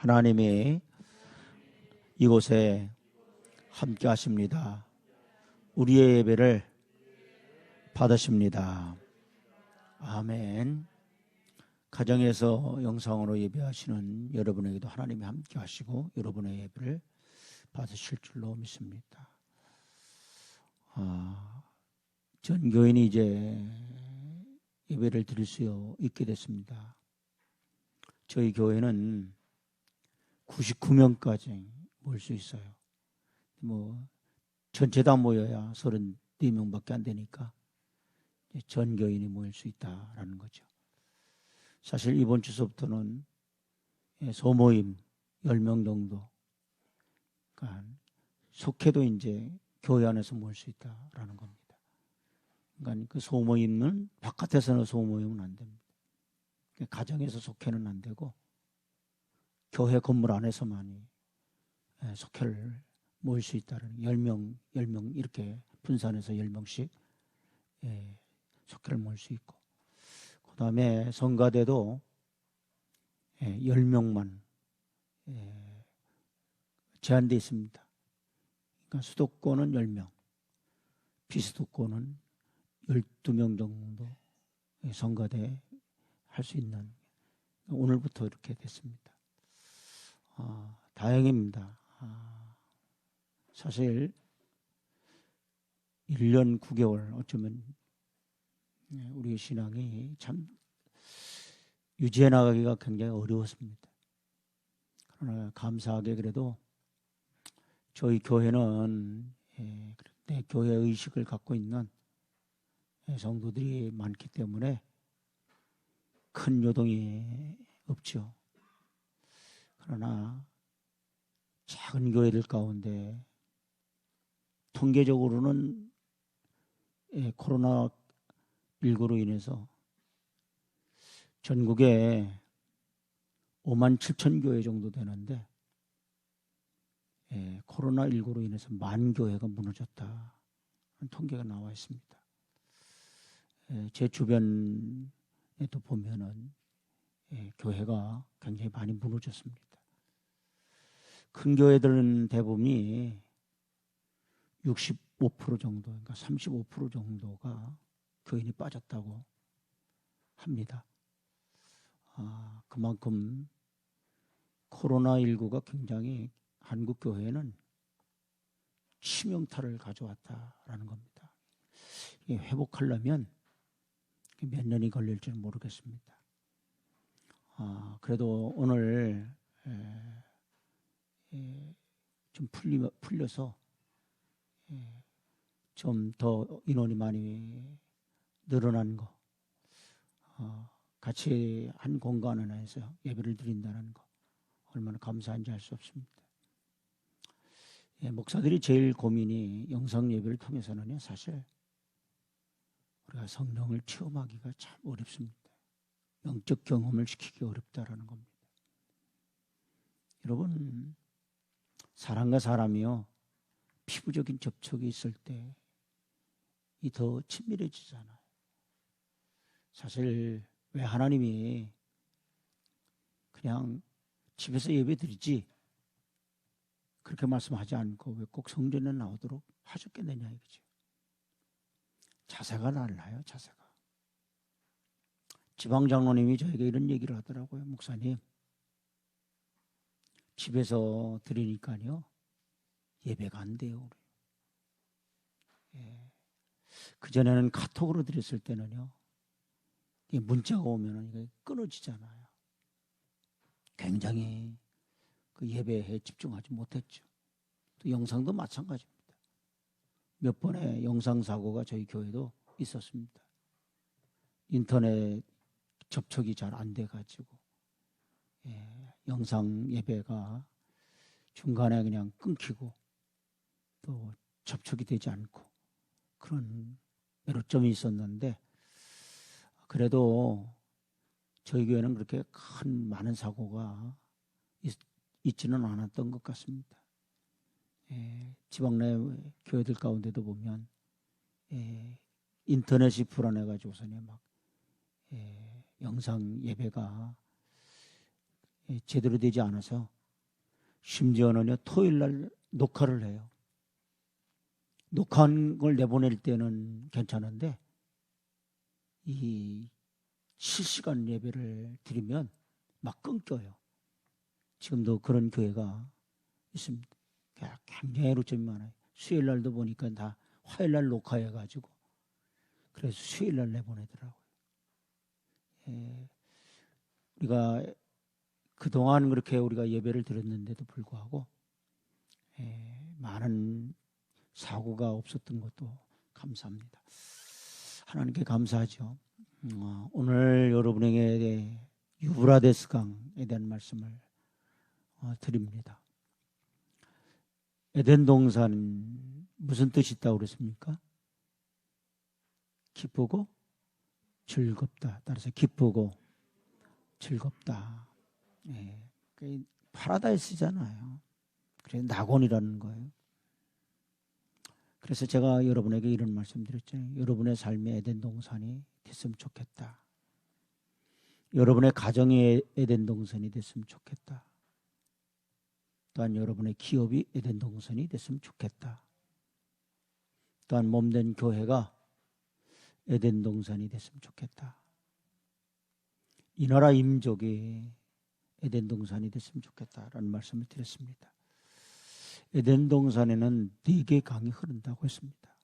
하나님이 이곳에 함께 하십니다. 우리의 예배를 받으십니다. 아멘. 가정에서 영상으로 예배하시는 여러분에게도 하나님이 함께 하시고 여러분의 예배를 받으실 줄로 믿습니다. 전 교인이 이제 예배를 드릴 수 있게 됐습니다. 저희 교회는 99명까지 모일 수 있어요. 전체 다 모여야 34명밖에 안 되니까 전 교인이 모일 수 있다라는 거죠. 사실 이번 주서부터는 소모임 10명 정도, 그러니까 속해도 이제 교회 안에서 모일 수 있다라는 겁니다. 그러니까 그 소모임은 바깥에서는 소모임은 안 됩니다. 가정에서 속해는 안 되고 교회 건물 안에서만이 속회를 모일 수 있다는 10명 이렇게 분산해서 10명씩 속회를 모일 수 있고, 그 다음에 성가대도 10명만 제한되어 있습니다. 그러니까 수도권은 10명, 비수도권은 12명 정도 성가대 할 수 있는, 오늘부터 이렇게 됐습니다. 다행입니다. 사실 1년 9개월 어쩌면 우리 신앙이 참 유지해 나가기가 굉장히 어려웠습니다. 그러나 감사하게 그래도 저희 교회는 내 교회 의식을 갖고 있는 성도들이 많기 때문에 큰 요동이 없죠. 그러나 작은 교회들 가운데 통계적으로는 코로나19로 인해서 전국에 5만 7천 교회 정도 되는데 코로나19로 인해서 만 교회가 무너졌다는 통계가 나와 있습니다. 제 주변에도 보면은 교회가 굉장히 많이 무너졌습니다. 큰 교회들은 대부분이 65% 정도, 그러니까 35% 정도가 교인이 빠졌다고 합니다. 그만큼 코로나19가 굉장히 한국 교회는 치명타를 가져왔다라는 겁니다. 회복하려면 몇 년이 걸릴지는 모르겠습니다. 그래도 오늘 좀 풀려서 좀 더 인원이 많이 늘어난 거, 같이 한 공간 안에서 예배를 드린다는 거 얼마나 감사한지 알 수 없습니다. 목사들이 제일 고민이 영상 예배를 통해서는요, 사실 우리가 성령을 체험하기가 참 어렵습니다. 영적 경험을 시키기 어렵다라는 겁니다. 여러분, 사람과 사람이요, 피부적인 접촉이 있을 때 이 더 친밀해지잖아요. 사실 왜 하나님이 그냥 집에서 예배 드리지 그렇게 말씀하지 않고 왜 꼭 성전에 나오도록 하셨겠느냐 이거죠. 자세가 달라요. 자세가. 지방장로님이 저에게 이런 얘기를 하더라고요. 목사님, 집에서 드리니까요 예배가 안 돼요. 그전에는 카톡으로 드렸을 때는요, 문자가 오면 이게 끊어지잖아요. 굉장히 그 예배에 집중하지 못했죠. 또 영상도 마찬가지입니다. 몇 번의 영상 사고가 저희 교회도 있었습니다. 인터넷 접촉이 잘 안 돼가지고 영상 예배가 중간에 그냥 끊기고 또 접촉이 되지 않고 그런 매로점이 있었는데, 그래도 저희 교회는 그렇게 많은 사고가 있지는 않았던 것 같습니다. 지방 내 교회들 가운데도 보면 인터넷이 불안해가지고서는 막 영상 예배가 제대로 되지 않아서 심지어는요 토요일 날 녹화를 해요. 녹화한 걸 내보낼 때는 괜찮은데 이 실시간 예배를 드리면 막 끊겨요. 지금도 그런 교회가 있습니다. 굉장히 애로점이 많아요. 수요일 날도 보니까 다 화요일 날 녹화해가지고 그래서 수요일 날 내보내더라고요. 우리가 그동안 그렇게 우리가 예배를 드렸는데도 불구하고 많은 사고가 없었던 것도 감사합니다. 하나님께 감사하죠. 오늘 여러분에게 유브라데스 강에 대한 말씀을 드립니다. 에덴 동산 무슨 뜻이 있다고 그랬습니까? 기쁘고 즐겁다. 따라서 기쁘고 즐겁다. 파라다이스잖아요. 그래서 낙원이라는 거예요. 그래서 제가 여러분에게 이런 말씀 드렸잖아요. 여러분의 삶의 에덴 동산이 됐으면 좋겠다. 여러분의 가정이 에덴 동산이 됐으면 좋겠다. 또한 여러분의 기업이 에덴 동산이 됐으면 좋겠다. 또한 몸된 교회가 에덴 동산이 됐으면 좋겠다. 이 나라 임족이 에덴 동산이 됐으면 좋겠다라는 말씀을 드렸습니다. 에덴 동산에는 4개의 강이 흐른다고 했습니다.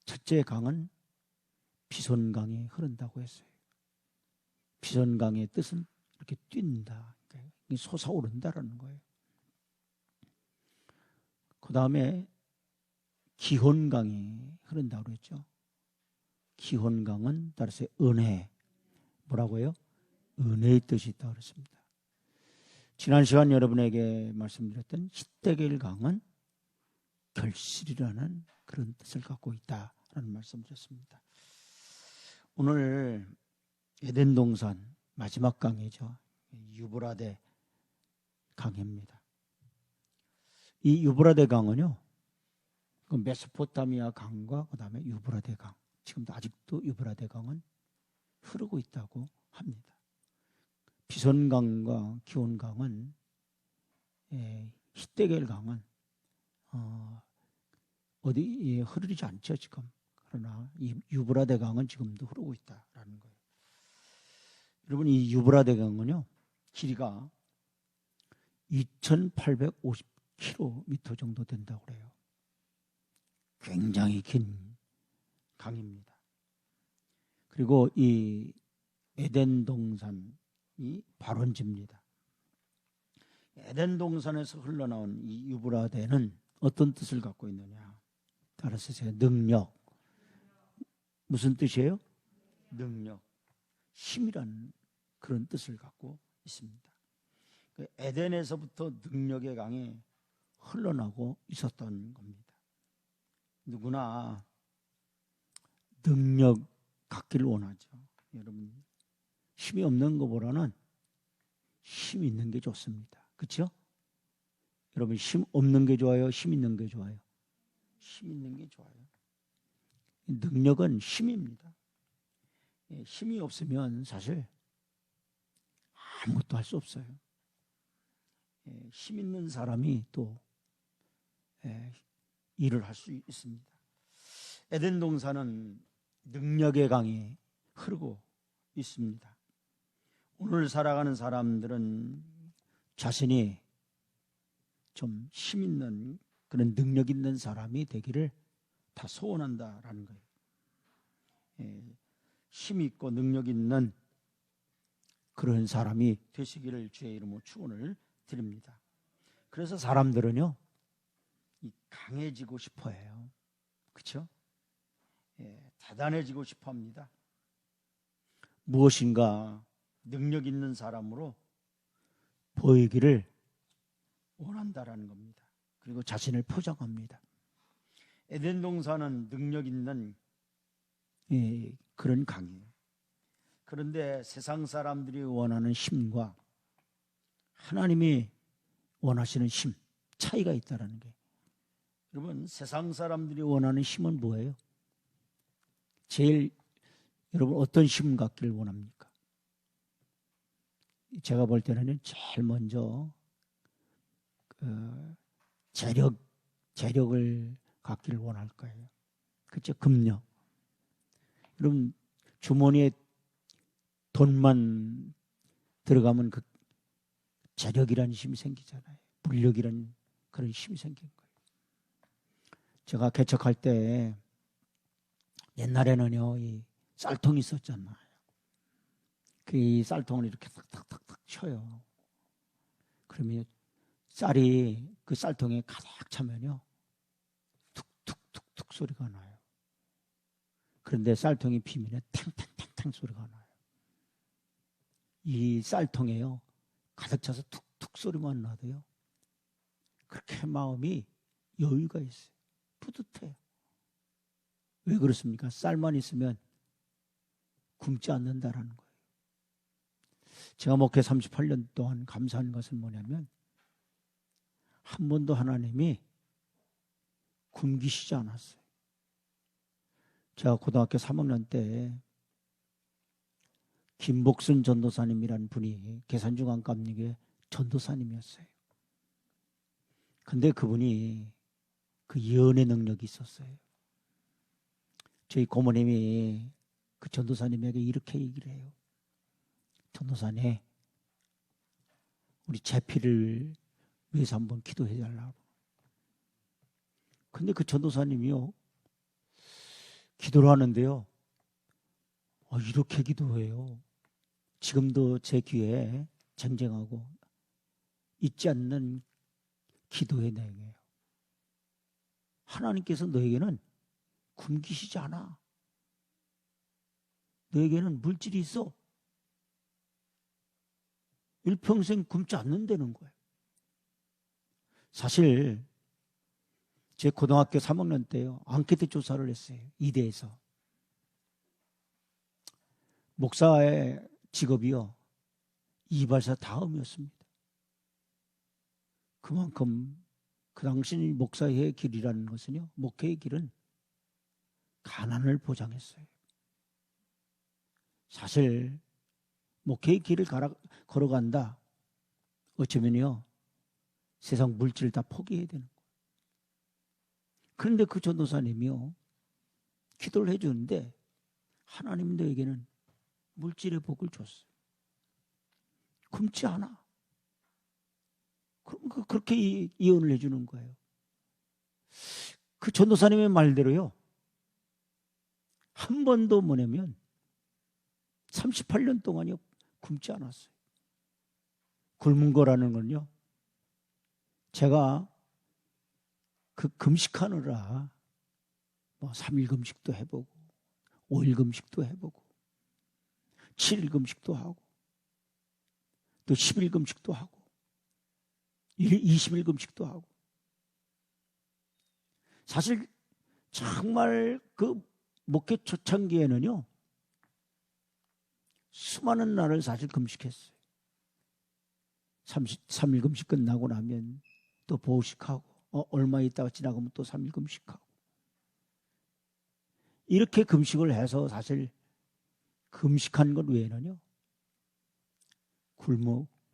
첫째 강은 비손강이 흐른다고 했어요. 비손강의 뜻은 이렇게 뛴다, 솟아오른다라는 거예요. 그 다음에 기혼강이 흐른다고 그랬죠. 기혼강은 따라서 은혜, 뭐라고요? 은혜의 뜻이 있다고 그랬습니다. 지난 시간 여러분에게 말씀드렸던 히데겔 강은 결실이라는 그런 뜻을 갖고 있다라는 말씀드렸습니다. 오늘 에덴 동산 마지막 강이죠. 유브라데 강입니다. 이 유브라데 강은요, 그 메소포타미아 강과 그 다음에 유브라데 강, 지금도 아직도 유브라데 강은 흐르고 있다고 합니다. 비손강과 기온강은 히데겔 강은 어디에 흐르지 않죠 지금. 그러나 이 유브라데 강은 지금도 흐르고 있다라는 거예요. 여러분, 이 유브라데 강은요 길이가 2,850km 정도 된다고 그래요. 굉장히 긴 강입니다. 그리고 이 에덴 동산이 발원지입니다. 에덴 동산에서 흘러나온 이 유브라데는 어떤 뜻을 갖고 있느냐? 따라서 제가 능력, 무슨 뜻이에요? 능력, 힘이라는 그런 뜻을 갖고 있습니다. 에덴에서부터 능력의 강이 흘러나고 있었던 겁니다. 누구나 능력 갖기를 원하죠. 여러분, 힘이 없는 것보다는 힘 있는 게 좋습니다. 그렇죠? 여러분, 힘 없는 게 좋아요? 힘 있는 게 좋아요? 힘 있는 게 좋아요. 능력은 힘입니다. 힘이 없으면 사실 아무것도 할 수 없어요. 힘 있는 사람이 또 일을 할 수 있습니다. 에덴 동산은 능력의 강이 흐르고 있습니다. 오늘 살아가는 사람들은 자신이 좀 힘 있는 그런 능력 있는 사람이 되기를 다 소원한다라는 거예요. 힘 있고 능력 있는 그런 사람이 되시기를 주의 이름으로 축원을 드립니다. 그래서 사람들은요, 강해지고 싶어해요. 그렇죠? 대단해지고 싶어합니다. 무엇인가 능력 있는 사람으로 보이기를 원한다라는 겁니다. 그리고 자신을 포장합니다. 에덴 동산은 능력 있는 그런 강이에요. 그런데 세상 사람들이 원하는 힘과 하나님이 원하시는 힘, 차이가 있다는 게. 여러분, 세상 사람들이 원하는 힘은 뭐예요? 제일 여러분 어떤 힘 갖기를 원합니까? 제가 볼 때는 제일 먼저 재력을 갖기를 원할 거예요. 그렇죠? 금력. 여러분 주머니에 돈만 들어가면 그 재력이라는 힘이 생기잖아요. 물력이라는 그런 힘이 생긴 거예요. 제가 개척할 때 옛날에는요, 이 쌀통이 있었잖아요. 그 쌀통을 이렇게 탁탁탁탁 쳐요. 그러면 쌀이 그 쌀통에 가득 차면요, 툭툭툭툭 소리가 나요. 그런데 쌀통이 비면 탕탕탕탕 소리가 나요. 이 쌀통에요, 가득 차서 툭툭 소리만 나도요, 그렇게 마음이 여유가 있어요. 뿌듯해요. 왜 그렇습니까? 쌀만 있으면 굶지 않는다라는 거예요. 제가 목회 38년 동안 감사한 것은 뭐냐면 한 번도 하나님이 굶기시지 않았어요. 제가 고등학교 3학년 때 김복순 전도사님이라는 분이 계산중앙감리교회 전도사님이었어요. 근데 그분이 그 예언의 능력이 있었어요. 저희 고모님이 그 전도사님에게 이렇게 얘기를 해요. 전도사님, 우리 제피를 위해서 한번 기도해 달라고. 근데 그 전도사님이요, 기도를 하는데요, 이렇게 기도해요. 지금도 제 귀에 쟁쟁하고 잊지 않는 기도의 내용이에요. 하나님께서 너에게는 굶기시지 않아. 너에게는 물질이 있어. 일평생 굶지 않는다는 거예요. 사실 제 고등학교 3학년 때요, 앙케이트 조사를 했어요. 이대에서. 목사의 직업이요, 이발사 다음이었습니다. 그만큼 그 당시 목사의 길이라는 것은요, 목회의 길은 가난을 보장했어요. 사실 목회의 길을 걸어간다, 어쩌면요, 세상 물질을 다 포기해야 되는 거예요. 그런데 그 전도사님이요, 기도를 해주는데 하나님 너에게는 물질의 복을 줬어요. 굶지 않아. 그럼 그렇게 예언을 해주는 거예요. 그 전도사님의 말대로요, 한 번도 뭐냐면 38년 동안요, 굶지 않았어요. 굶은 거라는 건요, 제가 그 금식하느라 뭐 3일 금식도 해보고 5일 금식도 해보고 7일 금식도 하고 또 10일 금식도 하고 20일 금식도 하고, 사실 정말 그 목회 초창기에는요, 수많은 날을 사실 금식했어요. 3일 금식 끝나고 나면 또 보식하고, 얼마 있다가 지나가면 또 3일 금식하고, 이렇게 금식을 해서 사실 금식한 것 외에는요,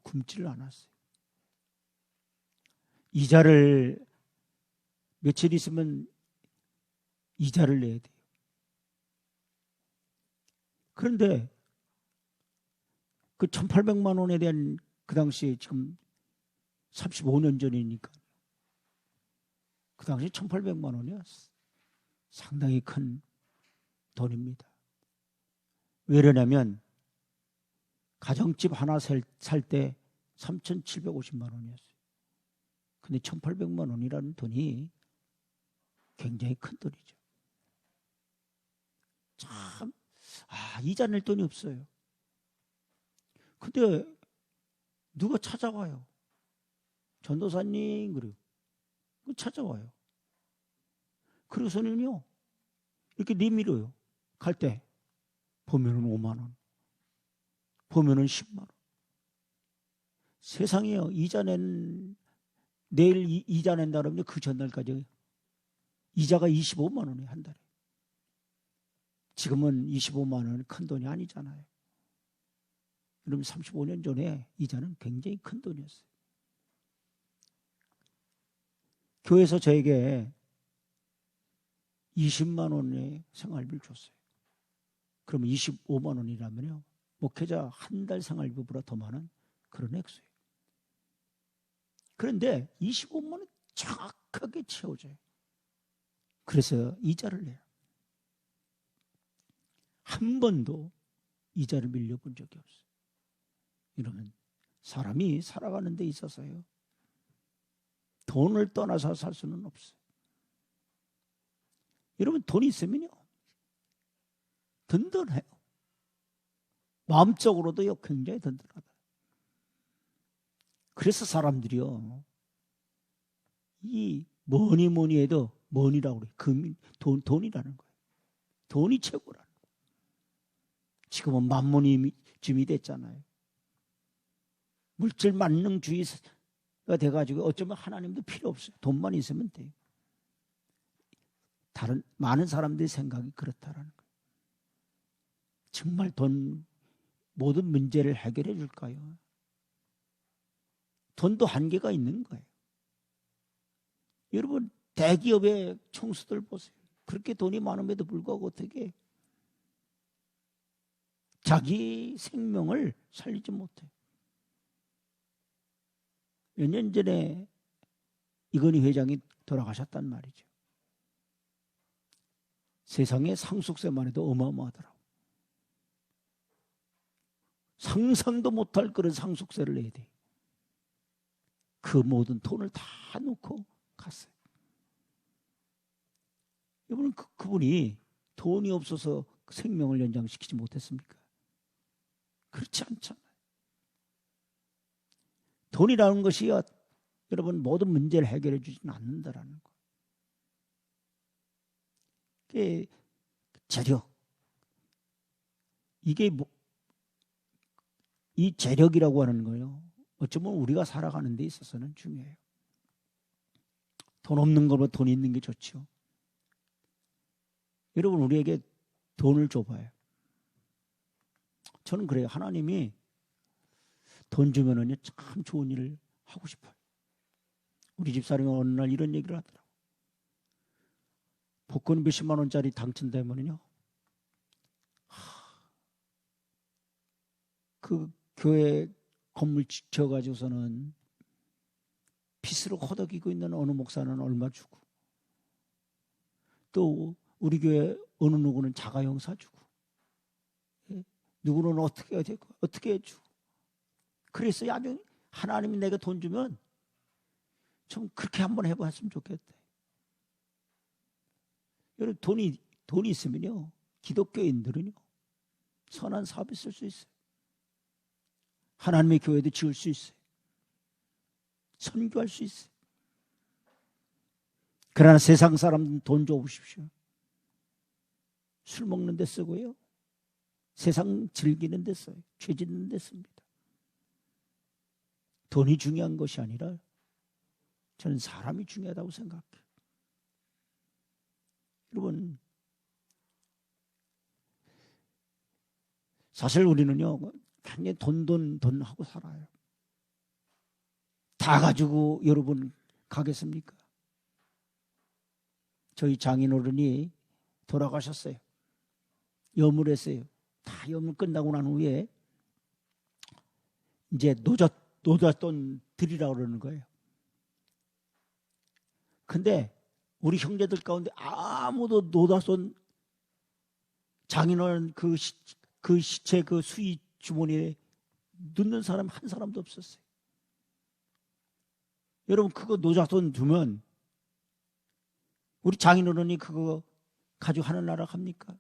굶지를 않았어요. 이자를 며칠 있으면 이자를 내야 돼요. 그런데 그 1,800만 원에 대한, 그 당시에 지금 35년 전이니까 그 당시 1,800만 원이요, 상당히 큰 돈입니다. 왜 그러냐면 가정집 하나 살 때 3,750만 원이었어요. 근데 1,800만 원이라는 돈이 굉장히 큰 돈이죠. 참, 이자 낼 돈이 없어요. 근데 누가 찾아와요. 전도사님, 그래요. 찾아와요. 그래서는요, 이렇게 내밀어요. 갈 때 보면은 5만 원, 보면은 10만 원. 세상에요, 내일 이자 낸다 그러면 그 전날까지 이자가 25만 원이에요, 한 달에. 지금은 25만 원은 큰 돈이 아니잖아요. 여러분 35년 전에 이자는 굉장히 큰 돈이었어요. 교회에서 저에게 20만 원의 생활비를 줬어요. 그러면 25만 원이라면요, 목회자 한 달 생활비보다 더 많은 그런 액수예요. 그런데 25만 원이 정확하게 채워져요. 그래서 이자를 내요. 한 번도 이자를 밀려본 적이 없어요. 이러면 사람이 살아가는 데 있어서요, 돈을 떠나서 살 수는 없어요. 여러분, 돈이 있으면요, 든든해요. 마음적으로도요, 굉장히 든든하다. 그래서 사람들이요, 이 뭐니 해도 뭐니라고 그래요. 돈이라는 거예요. 돈이 최고라는 거예요. 지금은 만문이즘이 됐잖아요. 물질 만능주의가 돼가지고 어쩌면 하나님도 필요 없어요. 돈만 있으면 돼요. 다른 많은 사람들의 생각이 그렇다라는 거예요. 정말 돈 모든 문제를 해결해 줄까요? 돈도 한계가 있는 거예요. 여러분, 대기업의 총수들 보세요. 그렇게 돈이 많음에도 불구하고 어떻게 자기 생명을 살리지 못해요. 몇 년 전에 이건희 회장이 돌아가셨단 말이죠. 세상에 상속세만 해도 어마어마하더라고요. 상상도 못할 그런 상속세를 내야 돼요. 그 모든 돈을 다 놓고 갔어요. 여러분, 그분이 돈이 없어서 생명을 연장시키지 못했습니까? 그렇지 않잖아요. 돈이라는 것이 여러분 모든 문제를 해결해 주지는 않는다라는 거. 이게 재력. 이게 이 재력이라고 하는 거요, 어쩌면 우리가 살아가는 데 있어서는 중요해요. 돈 없는 것보다 돈 있는 게 좋죠. 여러분, 우리에게 돈을 줘봐요. 저는 그래요. 하나님이 돈 주면은요, 참 좋은 일을 하고 싶어요. 우리 집사람이 어느 날 이런 얘기를 하더라고요. 복권 몇십만 원짜리 당첨되면은요, 그 교회 건물 지어가지고서는 빚으로 허덕이고 있는 어느 목사는 얼마 주고, 또 우리 교회 어느 누구는 자가용 사주고, 누구는 어떻게 해주고. 그래서 아주 하나님이 내가 돈 주면 좀 그렇게 한번 해봤으면 좋겠다. 여러분, 돈이 있으면요, 기독교인들은요, 선한 사업에 쓸 수 있어요. 하나님의 교회도 지을 수 있어요. 선교할 수 있어요. 그러나 세상 사람들은 돈 줘보십시오. 술 먹는 데 쓰고요, 세상 즐기는 데 써요. 죄 짓는 데 씁니다. 돈이 중요한 것이 아니라 저는 사람이 중요하다고 생각해요. 여러분, 사실 우리는요, 굉장히 돈 하고 살아요. 다 가지고 여러분 가겠습니까? 저희 장인어른이 돌아가셨어요. 여물했어요. 다 여물 끝나고 난 후에 이제 노잣돈 드리라고 그러는 거예요. 근데 우리 형제들 가운데 아무도 노잣돈, 장인어른 그 시체 그 수의 주머니에 넣는 사람 한 사람도 없었어요. 여러분, 그거 노잣돈 주면 우리 장인어른이 그거 가지고 하늘나라 갑니까?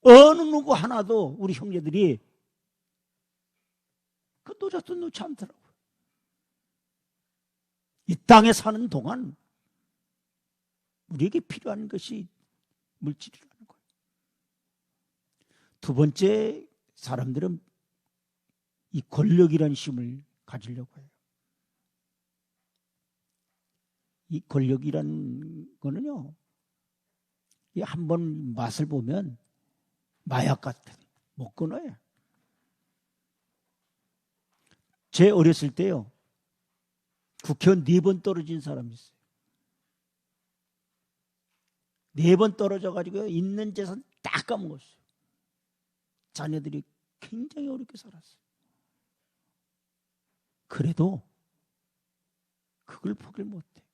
어느 누구 하나도 우리 형제들이 그 노잣돈 놓지 않더라고요. 이 땅에 사는 동안 우리에게 필요한 것이 물질이라는 거예요. 두 번째, 사람들은 이 권력이라는 힘을 가지려고 해요. 이 권력이라는 거는요, 한번 맛을 보면 마약 같은 못 끊어요. 제 어렸을 때요, 국회의원 4번 떨어진 사람이 있어요. 4번 떨어져가지고 있는 재산 다 까먹었어요. 자녀들이 굉장히 어렵게 살았어요. 그래도 그걸 포기를 못해.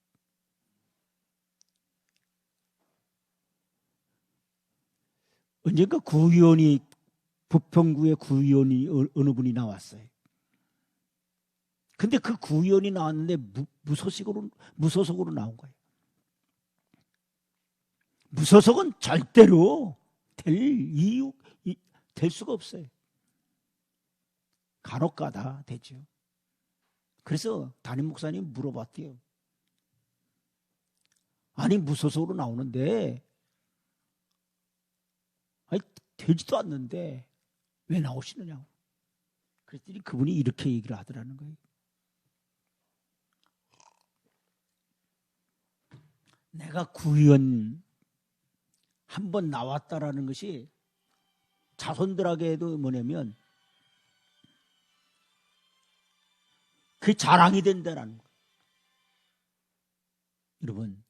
언젠가 구의원이, 부평구의 구의원이 어느 분이 나왔어요. 근데 그 구의원이 나왔는데 무소속으로 나온 거예요. 무소속은 절대로 될 수가 없어요. 간혹가다 되죠. 그래서 담임 목사님 물어봤대요. 아니, 무소속으로 나오는데, 아니, 되지도 않는데 왜 나오시느냐고. 그랬더니 그분이 이렇게 얘기를 하더라는 거예요. 내가 구의원 한번 나왔다라는 것이 자손들에게도 뭐냐면 그게 자랑이 된다라는 거예요. 여러분,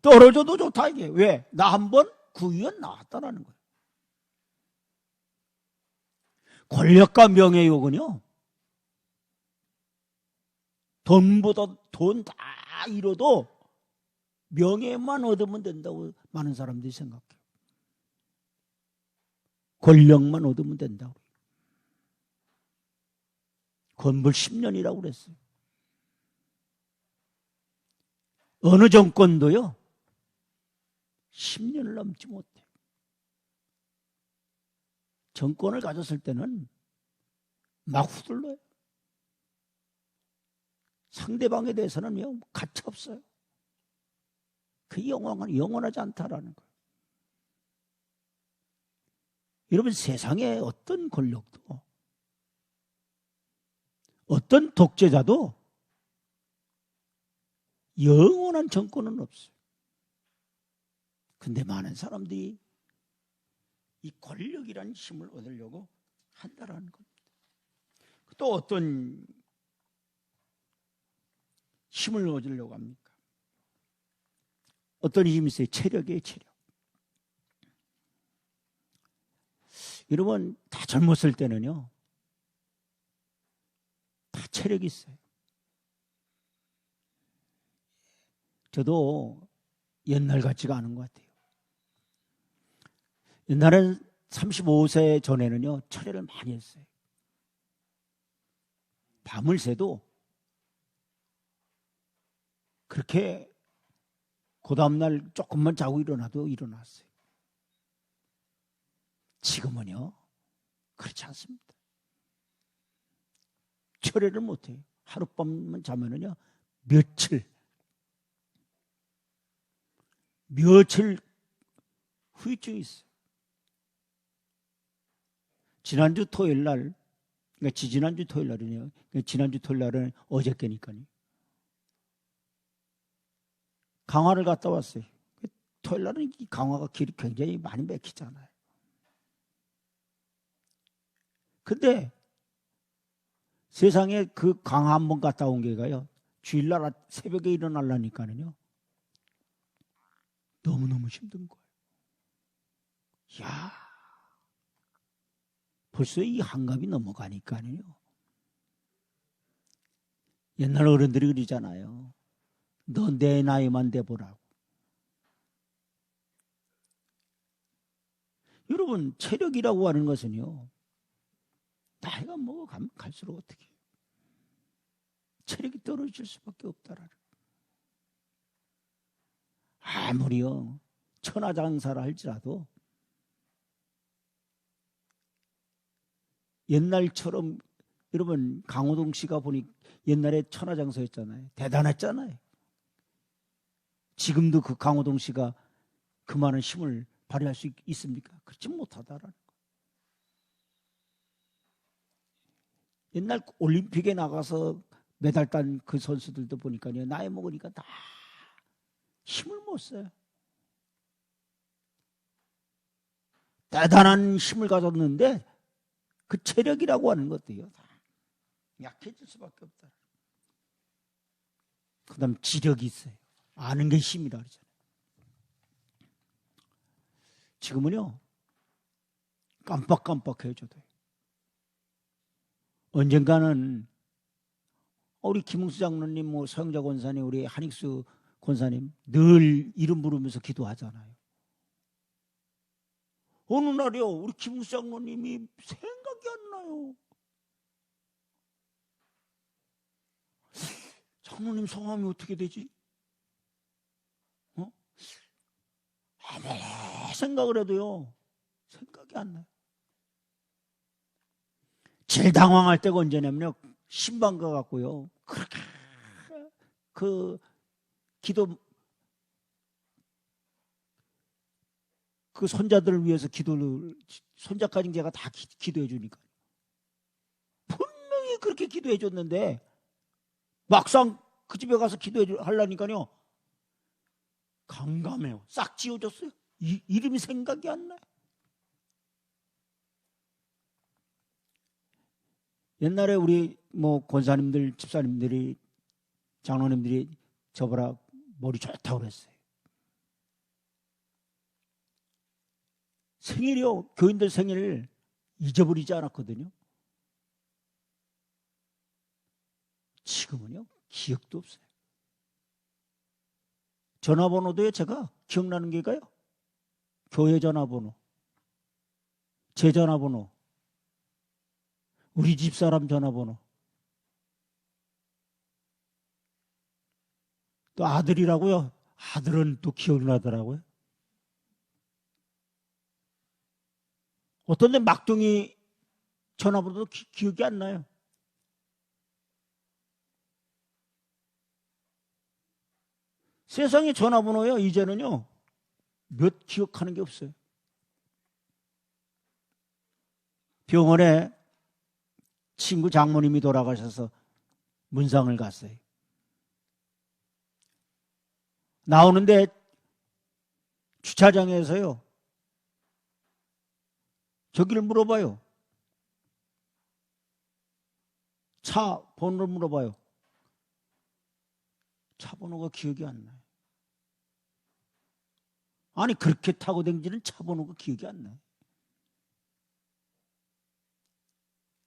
떨어져도 좋다 이게. 왜? 나 한번 구의원 나왔다라는 거예요. 권력과 명예욕은요, 돈 다 잃어도 명예만 얻으면 된다고 많은 사람들이 생각해요. 권력만 얻으면 된다고. 건불 10년이라고 그랬어요. 어느 정권도요 10년을 넘지 못해. 정권을 가졌을 때는 막 후들러요. 상대방에 대해서는 가치 없어요. 그 영원하지 않다라는 거예요. 여러분, 세상에 어떤 권력도, 어떤 독재자도 영원한 정권은 없어요. 근데 많은 사람들이 이 권력이라는 힘을 얻으려고 한다라는 겁니다. 또 어떤 힘을 얻으려고 합니까? 어떤 힘이 있어요? 체력이에요, 체력. 여러분, 다 젊었을 때는요, 다 체력이 있어요. 저도 옛날 같지가 않은 것 같아요. 옛날엔 35세 전에는요, 철회를 많이 했어요. 밤을 새도 그렇게 그 다음날 조금만 자고 일어나도 일어났어요. 지금은요, 그렇지 않습니다. 철회를 못해요. 하룻밤만 자면은요, 며칠 후유증이 있어요. 지난주 토요일 날, 그러니까 지난주 토요일 날이네요. 지난주 토요일 날은 어저께니까요. 강화를 갔다 왔어요. 토요일 날은 이 강화가 길이 굉장히 많이 막히잖아요. 근데 세상에 그 강화 한번 갔다 온 게가요, 주일날 새벽에 일어나려니까는요, 너무너무 힘든 거예요. 야, 벌써 이 한갑이 넘어가니까요. 옛날 어른들이 그러잖아요. 너 내 나이만 돼보라고. 여러분, 체력이라고 하는 것은요, 나이가 먹어가면 갈수록 어떻게 해요? 체력이 떨어질 수밖에 없다라는. 아무리요 천하장사를 할지라도 옛날처럼, 여러분, 강호동 씨가 보니 옛날에 천하장사였잖아요. 대단했잖아요. 지금도 그 강호동 씨가 그 많은 힘을 발휘할 수 있습니까? 그렇지 못하다라는 거. 옛날 올림픽에 나가서 메달 딴 그 선수들도 보니까요, 나이 먹으니까 다 힘을 못 써요. 대단한 힘을 가졌는데 그 체력이라고 하는 것도요, 다 약해질 수밖에 없다. 그 다음 지력이 있어요. 아는 게 힘이라 그러잖아요. 지금은요, 깜빡깜빡 해줘도 언젠가는 우리 김웅수 장로님, 서영자 권사님, 우리 한익수 권사님 늘 이름 부르면서 기도하잖아요. 어느 날이요, 우리 김웅수 장로님이 생각이 안 나요. 장로님 성함이 어떻게 되지? 아무리 생각을 해도요, 생각이 안 나요. 제일 당황할 때가 언제냐면요, 신방가 갖고요, 그렇게 그 기도, 그 손자들을 위해서 기도를, 손자까지 제가 다 기도해 주니까 분명히 그렇게 기도해 줬는데 막상 그 집에 가서 기도해 하려니까요, 강감해요. 싹 지워졌어요. 이름이 생각이 안 나요. 옛날에 우리 권사님들, 집사님들이, 장로님들이 저보라 머리 좋다고 그랬어요. 생일이요, 교인들 생일 잊어버리지 않았거든요. 지금은요, 기억도 없어요. 전화번호도요, 제가 기억나는 게가요, 교회 전화번호, 제 전화번호, 우리 집사람 전화번호, 또 아들이라고요, 아들은 또 기억나더라고요. 어떤 데 막둥이 전화번호도 기억이 안 나요. 세상에 전화번호요, 이제는요, 몇 기억하는 게 없어요. 병원에 친구 장모님이 돌아가셔서 문상을 갔어요. 나오는데 주차장에서요, 저기를 물어봐요. 차 번호를 물어봐요. 차 번호가 기억이 안 나요. 아니, 그렇게 타고 다니는 차 번호가 기억이 안 나요.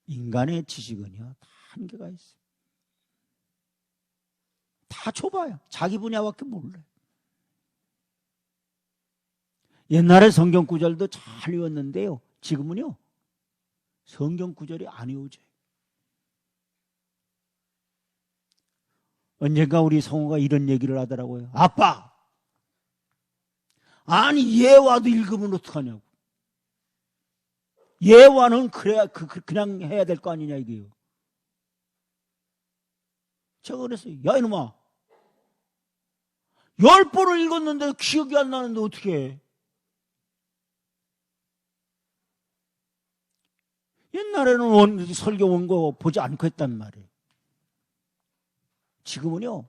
인간의 지식은요, 다 한계가 있어요. 다 좁아요. 자기 분야밖에 몰라요. 옛날에 성경 구절도 잘 외웠는데요, 지금은요, 성경 구절이 안 외워져요. 언젠가 우리 성우가 이런 얘기를 하더라고요. 아빠! 아니, 예화도 읽으면 어떡하냐고. 예화는 그래야 그냥 해야 될 거 아니냐 이게요. 제가 그랬어요. 야, 이놈아, 10번을 읽었는데 기억이 안 나는데 어떻게 해? 옛날에는 설교 원고 보지 않고 했단 말이에요. 지금은요,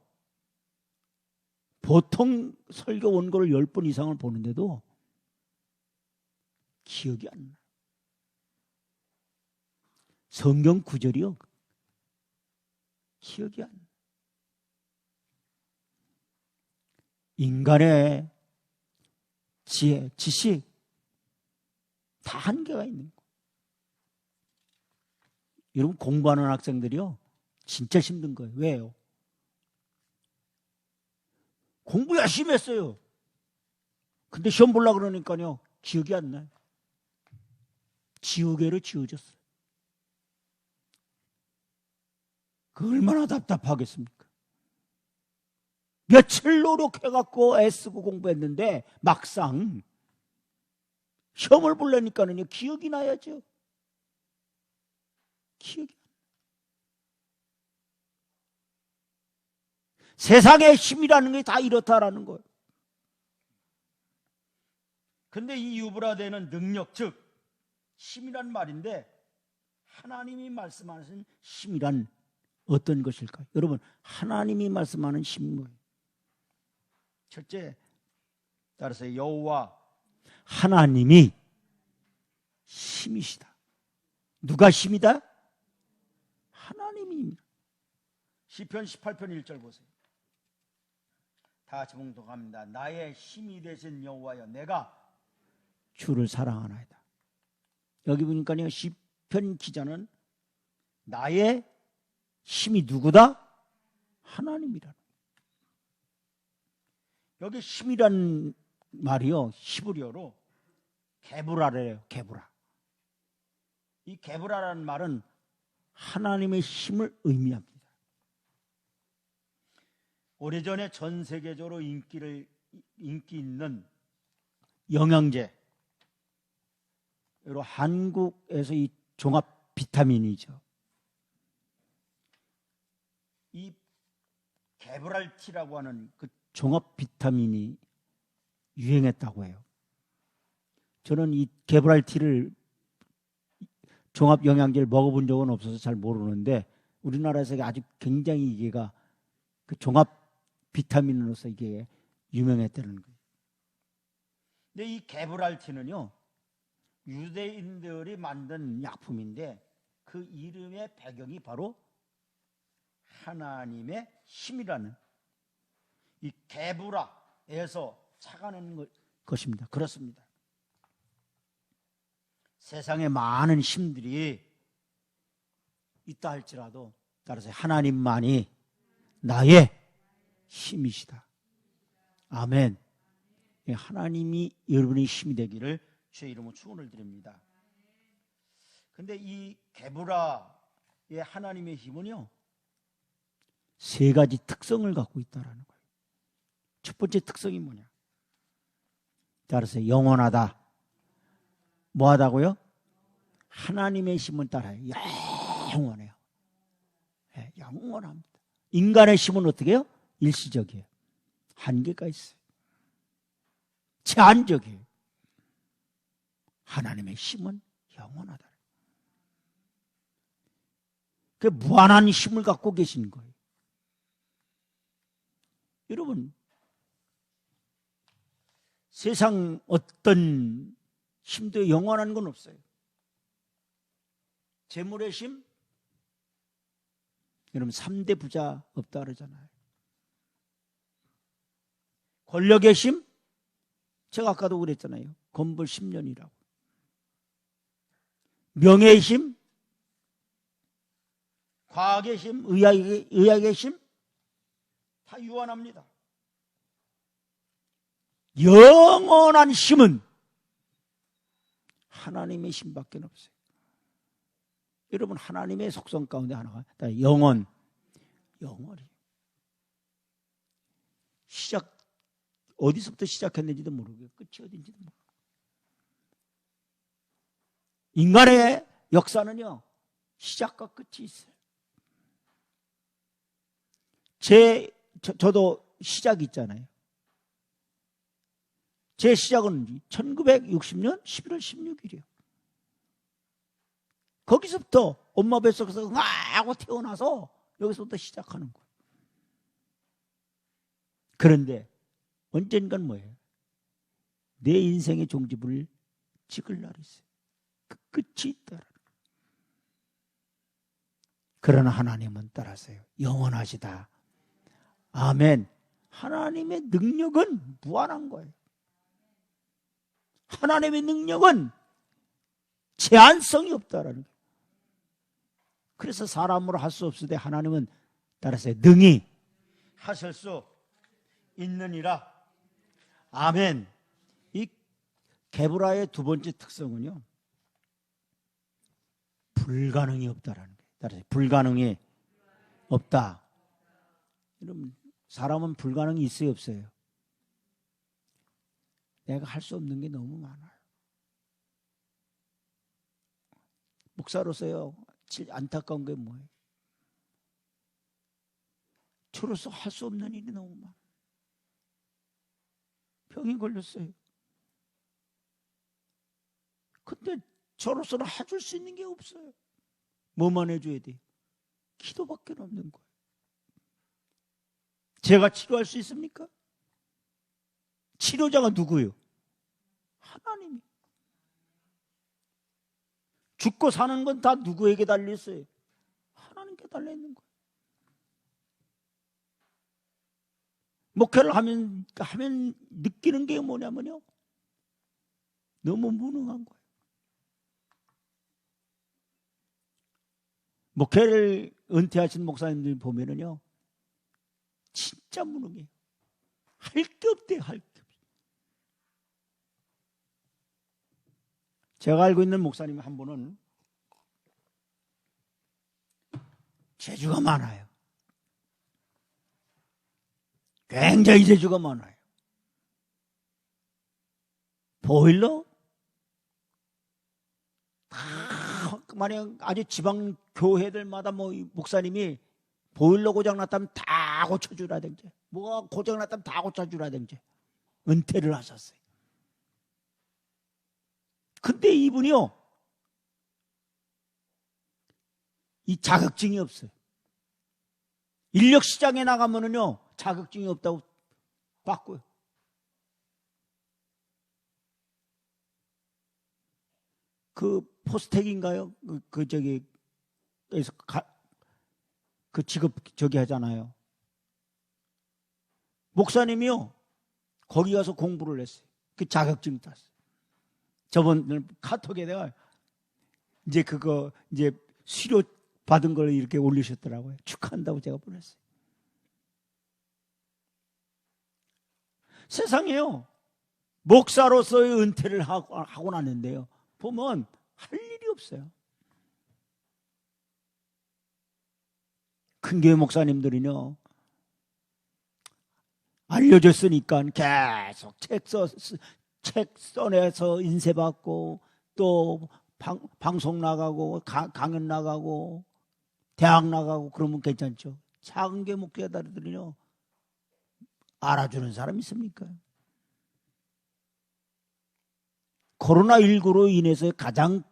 보통 설교 원고를 10번 이상을 보는데도 기억이 안 나요. 성경 구절이요, 기억이 안 나요. 인간의 지혜, 지식 다 한계가 있는 거예요. 여러분, 공부하는 학생들이요, 진짜 힘든 거예요. 왜요? 공부 열심히 했어요. 근데 시험 보려고 그러니까요, 기억이 안 나요. 지우개로 지워졌어요. 그 얼마나 답답하겠습니까? 며칠 노력해갖고 애쓰고 공부했는데 막상 시험을 보려니까는요, 기억이 나야죠. 기억이 안 나요. 세상의 힘이라는 게 다 이렇다라는 거예요. 근데 이 유브라데는 능력, 즉 힘이란 말인데, 하나님이 말씀하신 힘이란 어떤 것일까요? 여러분, 하나님이 말씀하는 힘은 뭐예요? 첫째, 따라서 여호와 하나님이 힘이시다. 누가 힘이다? 하나님입니다. 시편 18편 1절 보세요. 다 같이 봉독합니다. 나의 힘이 되신 여호와여, 내가 주를 사랑하나이다. 여기 보니까요, 시편 기자는 나의 힘이 누구다? 하나님이라는. 여기 힘이란 말이요, 히브리어로 게브라래요. 게브라. 이 게브라라는 말은 하나님의 힘을 의미합니다. 오래전에 전 세계적으로 인기 있는 영양제, 여러 한국에서 이 종합 비타민이죠. 이 게브랄티라고 하는 그 종합 비타민이 유행했다고 해요. 저는 이 게브랄티를 종합 영양제를 먹어본 적은 없어서 잘 모르는데 우리나라에서 아주 굉장히 이게가 그 종합 비타민으로서 이게 유명했다는 거예요. 근데 이 게브랄티는요, 유대인들이 만든 약품인데 그 이름의 배경이 바로 하나님의 힘이라는 이 게브라에서 착안한 것입니다. 그렇습니다. 세상에 많은 힘들이 있다 할지라도 따라서 하나님만이 나의 힘이시다. 아멘. 하나님이 여러분의 힘이 되기를 주의 이름으로 축원을 드립니다. 근데 이 게브라의 하나님의 힘은요, 세 가지 특성을 갖고 있다라는 거예요. 첫 번째 특성이 뭐냐? 따라서 영원하다. 뭐하다고요? 하나님의 힘은 따라요. 영원해요. 네, 영원합니다. 인간의 힘은 어떻게 해요? 일시적이에요. 한계가 있어요. 제한적이에요. 하나님의 힘은 영원하다. 그 무한한 힘을 갖고 계신 거예요. 여러분, 세상 어떤 힘도 영원한 건 없어요. 재물의 힘? 여러분 3대 부자 없다 그러잖아요. 권력의 힘? 제가 아까도 그랬잖아요. 건벌 10년이라고. 명예의 힘? 과학의 힘? 의학의 힘? 다 유한합니다. 영원한 힘은 하나님의 힘밖에 없어요. 여러분, 하나님의 속성 가운데 하나가 영원이. 어디서부터 시작했는지도 모르고 끝이 어딘지도 모르고. 인간의 역사는요, 시작과 끝이 있어요. 저도 시작이 있잖아요. 제 시작은 1960년 11월 16일이에요. 거기서부터 엄마 뱃속에서 하고 태어나서 여기서부터 시작하는 거예요. 그런데 언젠간 뭐예요? 내 인생의 종지부를 찍을 날이 있어요. 그 끝이 있다라는 거예요. 그러나 하나님은 따라서요, 영원하시다. 아멘. 하나님의 능력은 무한한 거예요. 하나님의 능력은 제한성이 없다라는 거예요. 그래서 사람으로 할 수 없을 때 하나님은 따라서 능히 하실 수 있느니라. 아멘. 이 게브라의 두 번째 특성은요, 불가능이 없다라는 거예요. 따라서 불가능이 없다. 여러분, 사람은 불가능이 있어요, 없어요? 내가 할 수 없는 게 너무 많아요. 목사로서요, 제일 안타까운 게 뭐예요? 저로서 할 수 없는 일이 너무 많아요. 병이 걸렸어요. 근데 저로서는 해줄 수 있는 게 없어요. 뭐만 해줘야 돼요? 기도밖에 없는 거예요. 제가 치료할 수 있습니까? 치료자가 누구예요? 하나님이. 죽고 사는 건 다 누구에게 달려있어요? 하나님께 달려있는 거예요. 목회를 하면 느끼는 게 뭐냐면요, 너무 무능한 거예요. 목회를 은퇴하신 목사님들 보면은요, 진짜 무능해요. 할 게 없대요, 할 게 없어요. 제가 알고 있는 목사님 한 분은 재주가 많아요. 굉장히 재주가 많아요. 보일러? 다 만약 아주 지방 교회들마다 뭐 목사님이 보일러 고장났다면 다 고쳐주라든지, 뭐가 고장났다면 다 고쳐주라든지 은퇴를 하셨어요. 근데 이분이요, 이 자격증이 없어요. 인력 시장에 나가면은요, 자격증이 없다고 바꿔요. 그 포스텍인가요? 그 직업 저기 하잖아요. 목사님이요, 거기 가서 공부를 했어요. 그 자격증 땄어요. 저번 카톡에 내가 이제 그거 이제 수료 받은 걸 이렇게 올리셨더라고요. 축하한다고 제가 보냈어요. 세상에요, 목사로서의 은퇴를 하고 났는데요, 보면 할 일이 없어요. 큰 교회 목사님들은요, 알려줬으니까 계속 책 써내서 인쇄받고, 또 방송 나가고, 강연 나가고, 대학 나가고 그러면 괜찮죠. 작은 교회 목회자들은요, 알아주는 사람 있습니까? 코로나19로 인해서 가장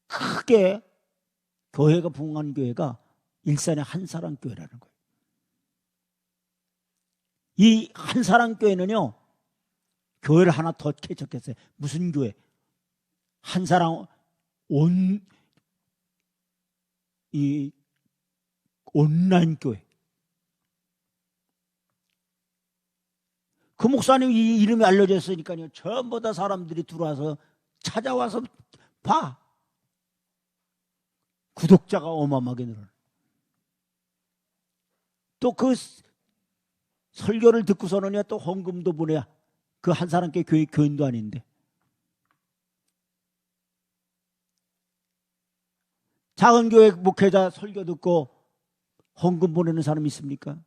크게 교회가 부흥한 교회가 일산의 한사랑교회라는 거예요. 이 한사랑교회는요, 교회를 하나 더 개척했어요. 무슨 교회? 한사랑 온라인 교회. 그 목사님 이 이름이 알려졌으니까요, 전부 다 사람들이 들어와서 찾아와서 봐. 구독자가 어마어마하게 늘어요. 또 그 설교를 듣고서는요, 또 헌금도 보내. 그 한 사람께 교인도 아닌데. 작은 교회 목회자 설교 듣고 헌금 보내는 사람 있습니까?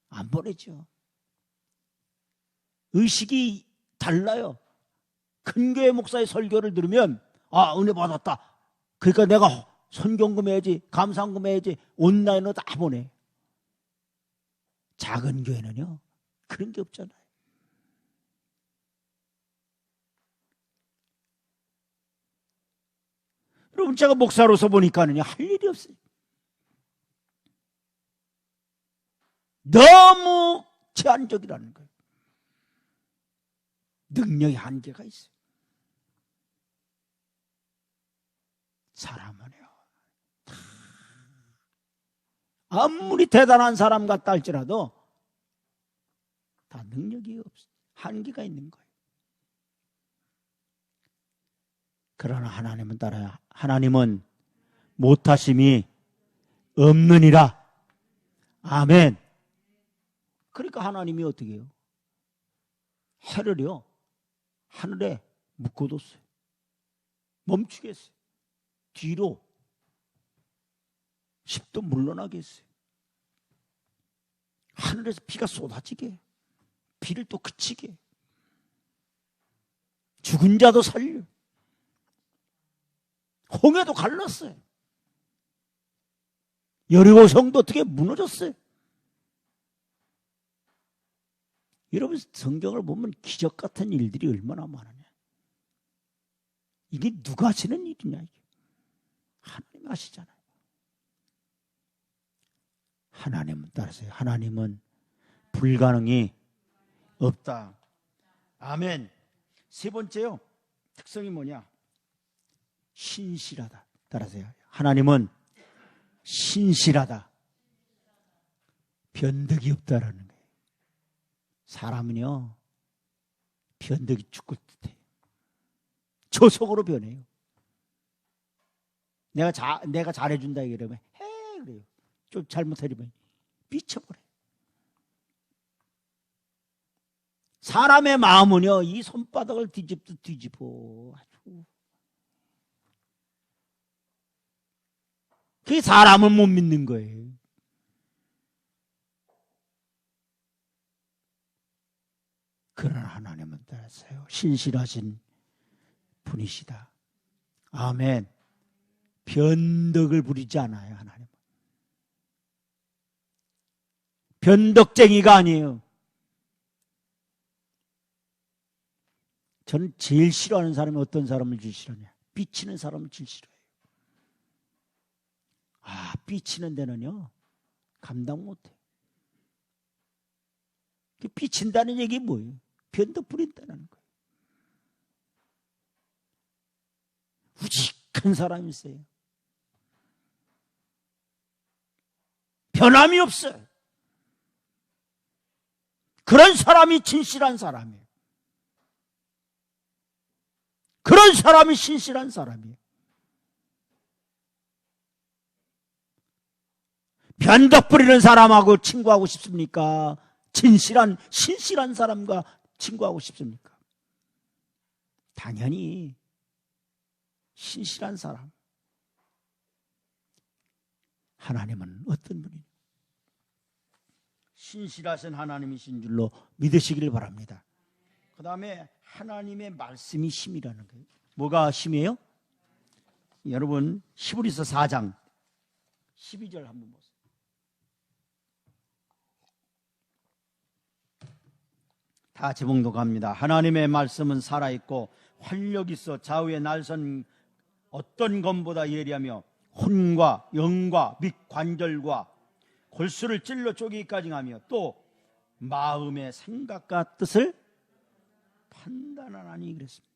안 보내죠. 의식이 달라요. 큰 교회 목사의 설교를 들으면, 아, 은혜 받았다. 그러니까 내가 선경금 해야지, 감사금 해야지, 온라인으로 다 보내. 작은 교회는요, 그런 게 없잖아요. 여러분, 제가 목사로서 보니까는요, 할 일이 없어요. 너무 제한적이라는 거예요. 능력의 한계가 있어요. 사람은요, 아무리 대단한 사람 같다 할지라도 다 능력이 없어요. 한계가 있는 거예요. 그러나 하나님은 따라요. 하나님은 못하심이 없느니라. 아멘. 그러니까 하나님이 어떻게 해요? 해를요, 하늘에 묶어뒀어요. 멈추게 했어요. 뒤로 10도 물러나게 했어요. 하늘에서 비가 쏟아지게, 비를 또 그치게, 죽은 자도 살려, 홍해도 갈랐어요. 여리고 성도 어떻게 무너졌어요. 여러분, 성경을 보면 기적 같은 일들이 얼마나 많으냐. 이게 누가 하시는 일이냐. 이게. 하나님 하시잖아요. 하나님은 따르세요. 하나님은 불가능이 없다. 아멘. 세 번째요, 특성이 뭐냐? 신실하다. 따라서요. 하나님은 신실하다. 변덕이 없다라는 거예요. 사람은요, 변덕이 죽을 듯해요. 저속으로 변해요. 내가 잘해준다 이러면 해 그래요. 좀 잘못하려면 미쳐버려요. 사람의 마음은요, 이 손바닥을 뒤집듯 뒤집어. 아주. 그게 사람을 못 믿는 거예요. 그러나 하나님은 따라서요, 신실하신 분이시다. 아멘. 변덕을 부리지 않아요, 하나님은. 변덕쟁이가 아니에요. 저는 제일 싫어하는 사람이 어떤 사람을 제일 싫어하냐? 삐치는 사람을 제일 싫어해요. 삐치는 데는요, 감당 못해요. 삐친다는 얘기 뭐예요? 변덕 부린다는 거예요. 우직한 사람이 있어요. 변함이 없어요. 그런 사람이 진실한 사람이에요. 그런 사람이 신실한 사람이에요. 변덕 부리는 사람하고 친구하고 싶습니까? 신실한 사람과 친구하고 싶습니까? 당연히 신실한 사람. 하나님은 어떤 분이냐? 신실하신 하나님이신 줄로 믿으시기를 바랍니다. 그 다음에 하나님의 말씀이 힘이라는 거예요. 뭐가 힘이에요? 여러분 히브리서 4장 12절 한번 보세요. 다 같이 봉독합니다. 하나님의 말씀은 살아있고 활력 있어 좌우에 날선 어떤 검보다 예리하며 혼과 영과 및 관절과 골수를 찔러 쪼개기까지 하며 또 마음의 생각과 뜻을 판단하나니 그랬습니다.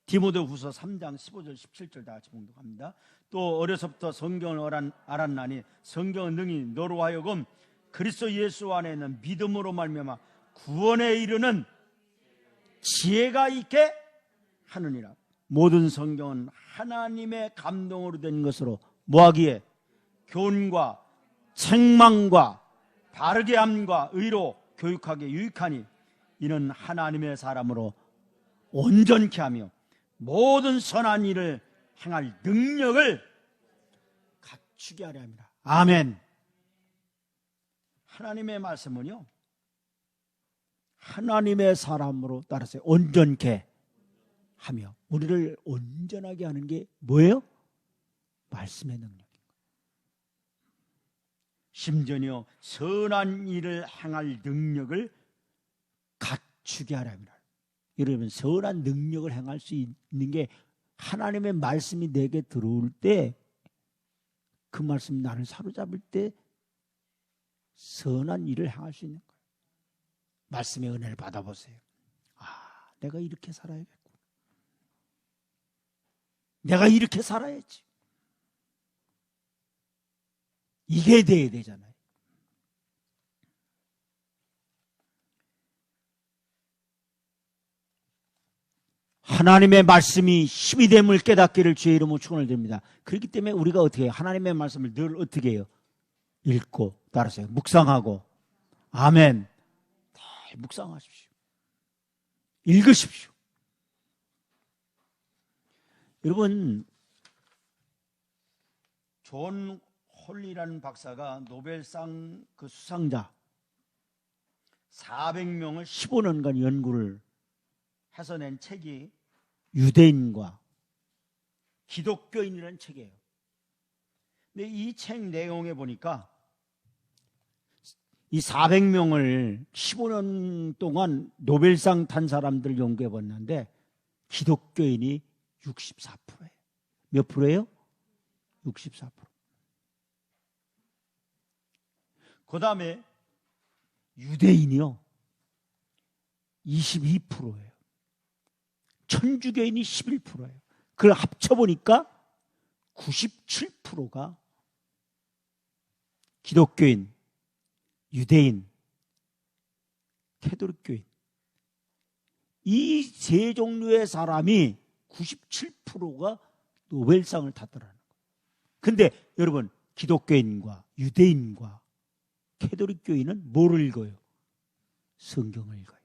디모데후서 3장 15절 17절 다 같이 봉독합니다. 또 어려서부터 성경을 알았나니 성경은 능히 너로 하여금 그리스도 예수 안에 있는 믿음으로 말미암아 구원에 이르는 지혜가 있게 하느니라. 모든 성경은 하나님의 감동으로 된 것으로 뭐하기에? 교훈과 책망과 바르게 함과 의로 교육하게 유익하니 이는 하나님의 사람으로 온전케 하며 모든 선한 일을 행할 능력을 갖추게 하려 합니다. 아멘. 하나님의 말씀은요, 하나님의 사람으로 따라서 온전케 하며 우리를 온전하게 하는 게 뭐예요? 말씀의 능력인 거예요. 심지어요, 선한 일을 행할 능력을 갖추게 하려 합니다. 여러분, 선한 능력을 행할 수 있는 게 하나님의 말씀이 내게 들어올 때, 그 말씀이 나를 사로잡을 때 선한 일을 행할 수 있는 거예요. 말씀의 은혜를 받아보세요. 내가 이렇게 살아야겠고, 내가 이렇게 살아야지. 이게 돼야 되잖아요. 하나님의 말씀이 힘이 됨을 깨닫기를 주의 이름으로 축원을 드립니다. 그렇기 때문에 우리가 어떻게 해요? 하나님의 말씀을 늘 어떻게 해요? 읽고 따라서요, 묵상하고. 아멘. 묵상하십시오. 읽으십시오. 여러분, 존 홀리라는 박사가 노벨상 그 수상자 400명을 15년간 연구를 해서 낸 책이 유대인과 기독교인이라는 책이에요. 근데 이 책 내용에 보니까 이 400명을 15년 동안 노벨상 탄 사람들을 연구해 봤는데 기독교인이 64%예요. 몇 프로예요? 64%. 그 다음에 유대인이요 22%예요. 천주교인이 11%예요. 그걸 합쳐보니까 97%가 기독교인, 유대인, 캐톨릭교인, 이 세 종류의 사람이 97%가 노벨상을 탔더라는 거예요. 근데 여러분, 기독교인과 유대인과 캐톨릭교인은 뭐를 읽어요? 성경을 읽어요.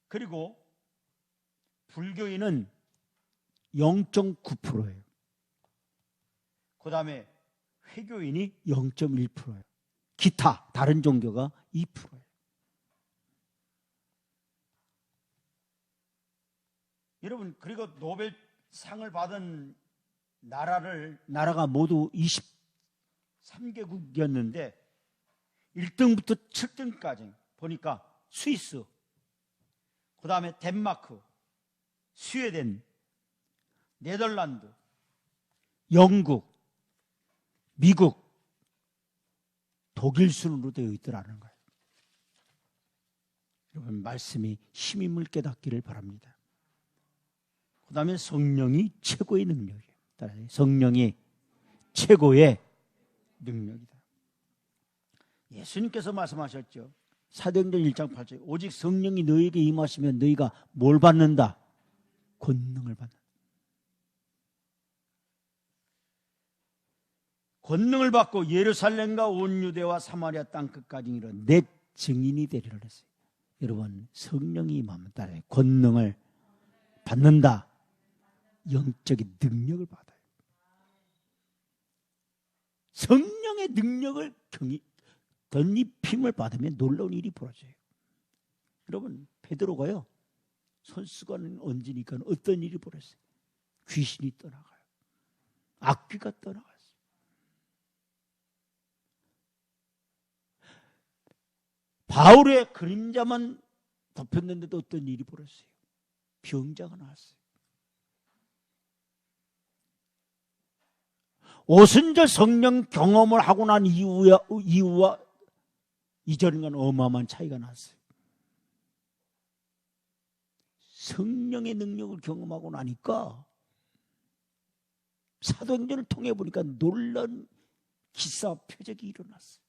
그리고 불교인은 0.9%예요. 그 다음에 회교인이 0.1%예요. 기타 다른 종교가 2%예요. 여러분, 그리고 노벨상을 받은 나라가 모두 23개국이었는데 1등부터 7등까지 보니까 스위스, 그 다음에 덴마크, 스웨덴, 네덜란드, 영국, 미국, 독일 순으로 되어 있더라는 거예요. 여러분, 말씀이 힘임을 깨닫기를 바랍니다. 그 다음에 성령이 최고의 능력이에요. 성령이 최고의 능력이다. 예수님께서 말씀하셨죠. 사도행전 1장 8절, 오직 성령이 너희에게 임하시면 너희가 뭘 받는다? 권능을 받는다. 권능을 받고 예루살렘과 온 유대와 사마리아 땅끝까지 이르러 내 증인이 되리라 했어요. 여러분, 성령이 임하면 따라요. 권능을 받는다. 영적인 능력을 받아요. 성령의 능력을 덧입힘을 받으면 놀라운 일이 벌어져요. 여러분, 베드로가요, 손수건을 얹으니까 어떤 일이 벌어졌어요? 귀신이 떠나가요. 악귀가 떠나갔어요. 바울의 그림자만 덮였는데도 어떤 일이 벌어졌어요? 병자가 나왔어요. 오순절 성령 경험을 하고 난 이후와 이전과는 어마어마한 차이가 났어요. 성령의 능력을 경험하고 나니까 사도행전을 통해 보니까 놀라운 기사와 표적이 일어났어요.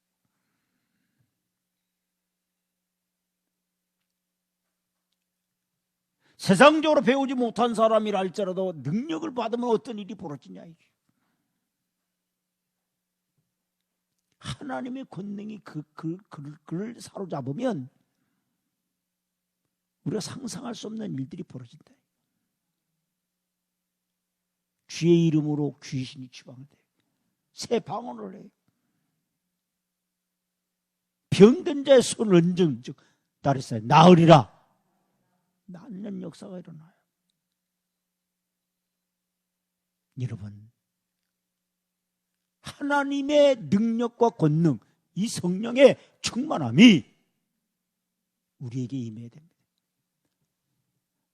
세상적으로 배우지 못한 사람이라 할지라도 능력을 받으면 어떤 일이 벌어지냐 이게. 하나님의 권능이 그를 사로잡으면 우리가 상상할 수 없는 일들이 벌어진다. 주의 이름으로 귀신이 추방을 돼요. 새 방언을 해요. 병든 자의 손을 얹은 즉 다르사에 나으리라. 낫는 역사가 일어나요. 여러분, 하나님의 능력과 권능, 이 성령의 충만함이 우리에게 임해야 됩니다.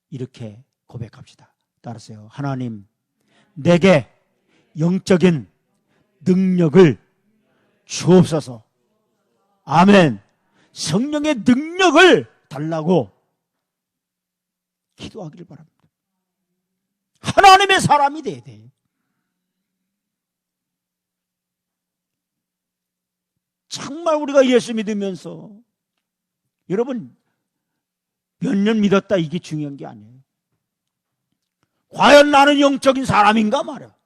이렇게 고백합시다. 따라서요. 하나님, 내게 영적인 능력을 주옵소서. 아멘. 성령의 능력을 달라고 기도하기를 바랍니다. 하나님의 사람이 돼야 돼요. 정말 우리가 예수 믿으면서 여러분 몇 년 믿었다 이게 중요한 게 아니에요. 과연 나는 영적인 사람인가 말이야.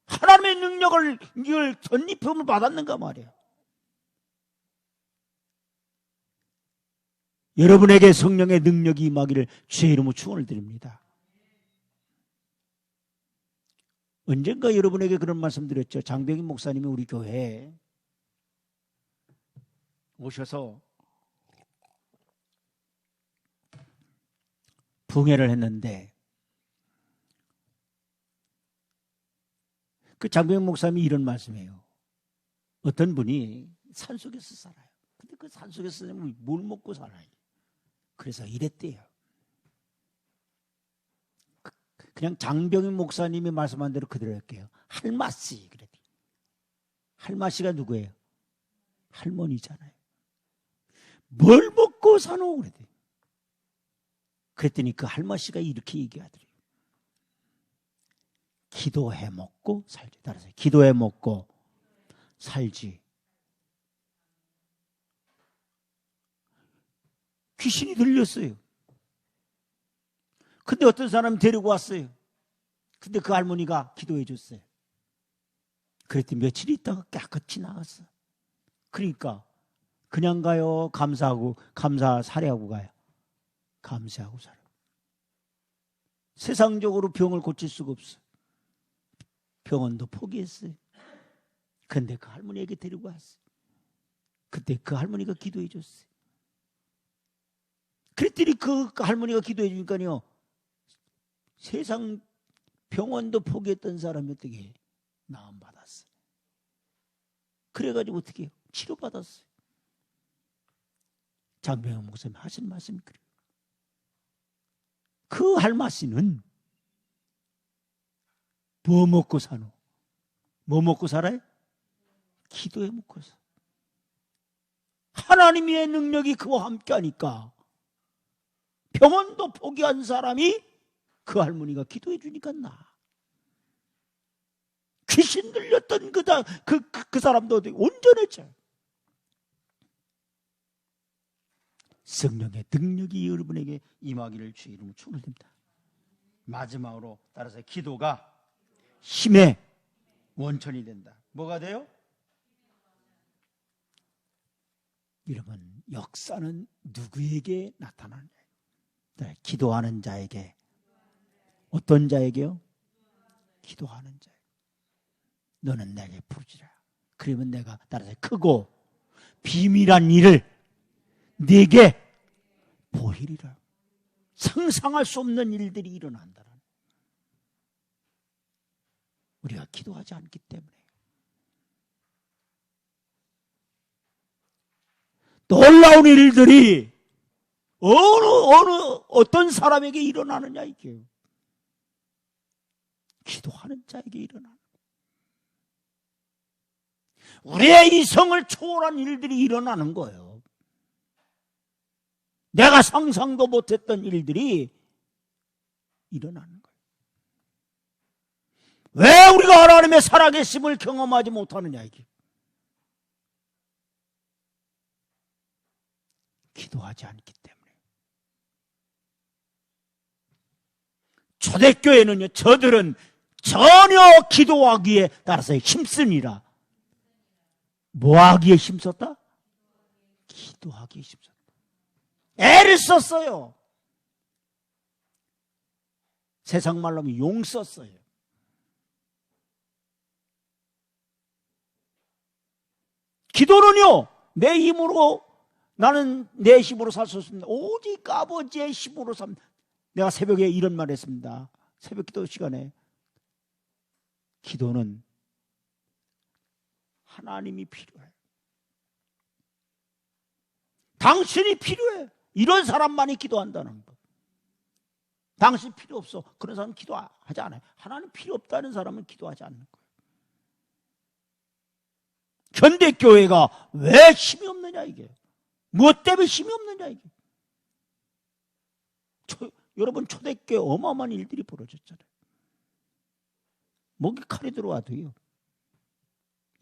하나님의 능력을 전입품을 받았는가 말이야. 여러분에게 성령의 능력이 임하기를 주의 이름으로 축원을 드립니다. 언젠가 여러분에게 그런 말씀 드렸죠. 장병인 목사님이 우리 교회에 오셔서 부흥회를 했는데 그 장병인 목사님이 이런 말씀이에요. 어떤 분이 산속에서 살아요. 근데 그 산속에서 뭘 먹고 살아요. 그래서 이랬대요. 그냥 장병인 목사님이 말씀한 대로 그대로 할게요. 할마씨 그랬대요. 할마씨가 누구예요? 할머니잖아요. 뭘 먹고 사노 그랬대요. 그랬더니 그 할머니가 이렇게 얘기하더래요. 기도해 먹고 살지. 따라서 기도해 먹고 살지. 귀신이 들렸어요. 근데 어떤 사람이 데리고 왔어요. 근데 그 할머니가 기도해 줬어요. 그랬더니 며칠 있다가 깨끗이 나갔어. 그러니까 그냥 가요? 감사 살해하고 가요? 감사하고 살아요. 세상적으로 병을 고칠 수가 없어. 병원도 포기했어요. 근데 그 할머니에게 데리고 왔어요. 그때 그 할머니가 기도해 줬어요. 그랬더니 그 할머니가 기도해 주니까요, 세상 병원도 포기했던 사람이 어떻게 나음 받았어요. 그래가지고 어떻게 치료받았어요. 장병현 목사님 하신 말씀이 그래요. 그 할머니는 뭐 먹고 사노? 뭐 먹고 살아요? 기도해 먹고 살아요. 하나님의 능력이 그와 함께 하니까 병원도 포기한 사람이 그 할머니가 기도해 주니까 나. 귀신 들렸던 그 사람도 온전해져요. 성령의 능력이 여러분에게 임하기를 주의 이름으로 축원드립니다. 마지막으로 따라서 기도가 힘의 원천이 된다. 뭐가 돼요? 여러분, 역사는 누구에게 나타나느냐? 기도하는 자에게. 어떤 자에게요? 기도하는 자에게. 너는 내게 부르지라. 그러면 내가 따라서 크고 비밀한 일을 네게 보이리라. 상상할 수 없는 일들이 일어난다. 우리가 기도하지 않기 때문에. 놀라운 일들이 어떤 사람에게 일어나느냐, 이게. 기도하는 자에게 일어나는. 우리의 이성을 초월한 일들이 일어나는 거예요. 내가 상상도 못했던 일들이 일어나는 거예요. 왜 우리가 하나님의 살아계심을 경험하지 못하느냐, 이게. 기도하지 않기 때문에. 초대교회는요, 저들은 전혀 기도하기에 따라서 힘쓰니라. 뭐 하기에 힘썼다? 기도하기에 힘썼다. 애를 썼어요. 세상 말로 하면 용 썼어요. 기도는요, 내 힘으로, 나는 내 힘으로 살 수 없습니다. 오직 아버지의 힘으로 삽니다. 내가 새벽에 이런 말 했습니다. 새벽 기도 시간에. 기도는 하나님이 필요해. 당신이 필요해. 이런 사람만이 기도한다는 것. 당신 필요 없어. 그런 사람은 기도하지 않아요. 하나님 필요 없다는 사람은 기도하지 않는 거예요. 현대교회가 왜 힘이 없느냐, 이게. 무엇 때문에 힘이 없느냐, 이게. 여러분, 초대교회 어마어마한 일들이 벌어졌잖아요. 목에 칼이 들어와도요,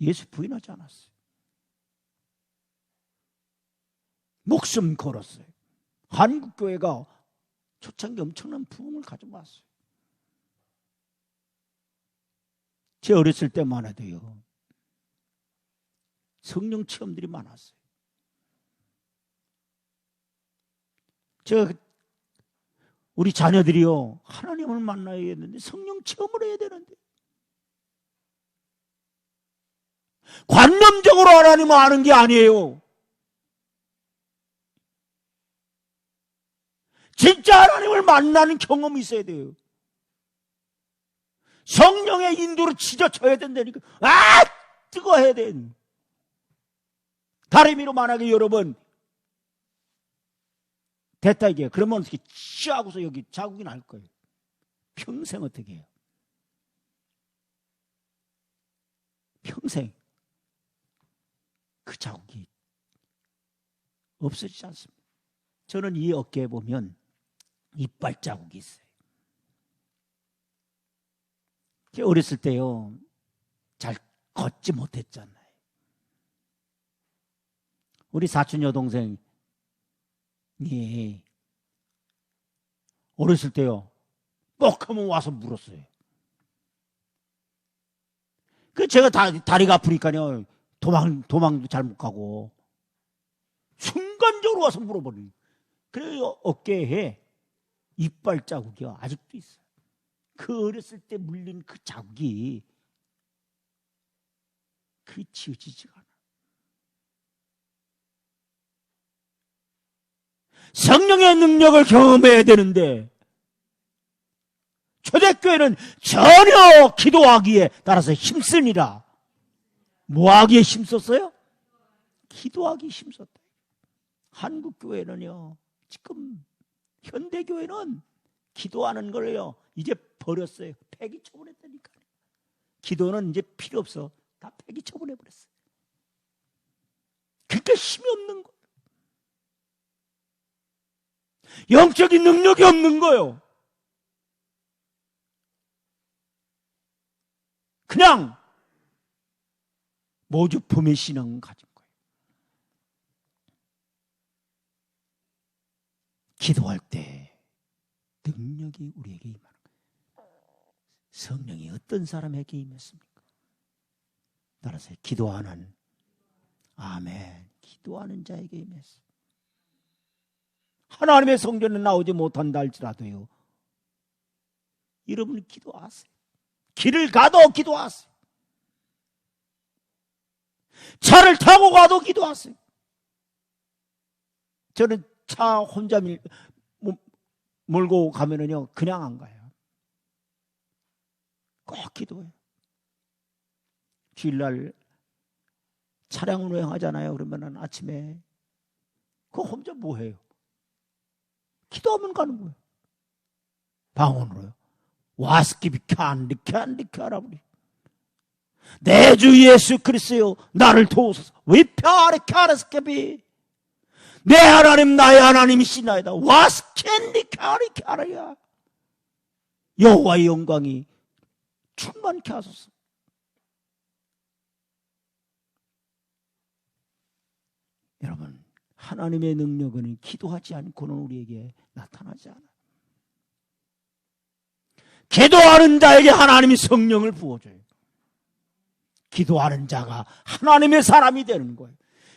예수 부인하지 않았어요. 목숨 걸었어요. 한국교회가 초창기 엄청난 부흥을 가져왔어요. 제 어렸을 때만 해도요, 성령 체험들이 많았어요. 우리 자녀들이요, 하나님을 만나야 되는데 성령 체험을 해야 되는데, 관념적으로 하나님을 아는 게 아니에요. 진짜 하나님을 만나는 경험이 있어야 돼요. 성령의 인도로 지져쳐야 된다니까. 뜨거워야 돼. 다리미로 만약에 여러분 됐다 이게, 그러면 어떻게 취하고서 여기 자국이 날 거예요. 평생 어떻게 해요? 평생 그 자국이 없어지지 않습니다. 저는 이 어깨에 보면 이빨 자국이 있어요. 어렸을 때요, 잘 걷지 못했잖아요. 우리 사촌 여동생이 어렸을 때요, 뻑 하면 와서 물었어요. 그 제가 다리가 아프니까요, 도망도 잘 못 가고, 순간적으로 와서 물어버려요. 그래요, 어깨에 이빨 자국이 아직도 있어요. 그 어렸을 때 물린 그 자국이 지워지지가 않아요. 성령의 능력을 경험해야 되는데 초대교회는 전혀 기도하기에 따라서 힘쓰니라. 뭐하기에 힘썼어요? 기도하기에 힘썼다. 한국교회는요, 지금 현대교회는 기도하는 거를요 이제 버렸어요. 폐기 처분했다니까요. 기도는 이제 필요 없어. 다 폐기 처분해버렸어요. 그러니까 힘이 없는 거예요. 영적인 능력이 없는 거예요. 그냥 모주품의 신앙을 가진 거예요. 기도할 때 능력이 우리에게 임하는 거예요. 성령이 어떤 사람에게 임했습니까? 따라서 기도하는, 아멘, 기도하는 자에게 임했습니다. 하나님의 성전에 나오지 못한다 할지라도요, 여러분이 기도하세요. 길을 가도 기도하세요. 차를 타고 가도 기도하세요. 저는 차 혼자 몰고 가면은요, 그냥 안 가요. 꼭 기도해요. 주일날 차량 운행하잖아요. 그러면은 아침에 그거 혼자 뭐 해요? 기도하면 가는 거예요. 방언으로요. 와스키비칸리칸리카라버리. 내 주 예수 그리스도요, 나를 도우소서. 위파리카르스케비. 내 하나님 나의 하나님이시나이다. 와스켄리카리카라야. 여호와의 영광이 충만케 하소서. 여러분, 하나님의 능력은 기도하지 않고는 우리에게 나타나지 않아요. 기도하는 자에게 하나님이 성령을 부어줘요. 기도하는 자가 하나님의 사람이 되는 거예요.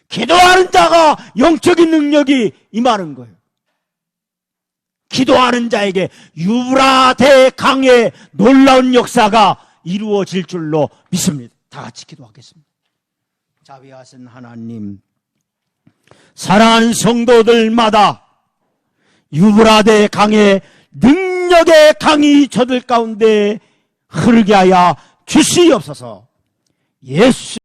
기도하는 자가 영적인 능력이 임하는 거예요. 기도하는 자에게 유브라데 강의 놀라운 역사가 이루어질 줄로 믿습니다. 다 같이 기도하겠습니다. 자비하신 하나님, 사랑하는 성도들마다 유브라데 강의 능력의 강이 저들 가운데 흐르게 하여 주시옵소서. 예수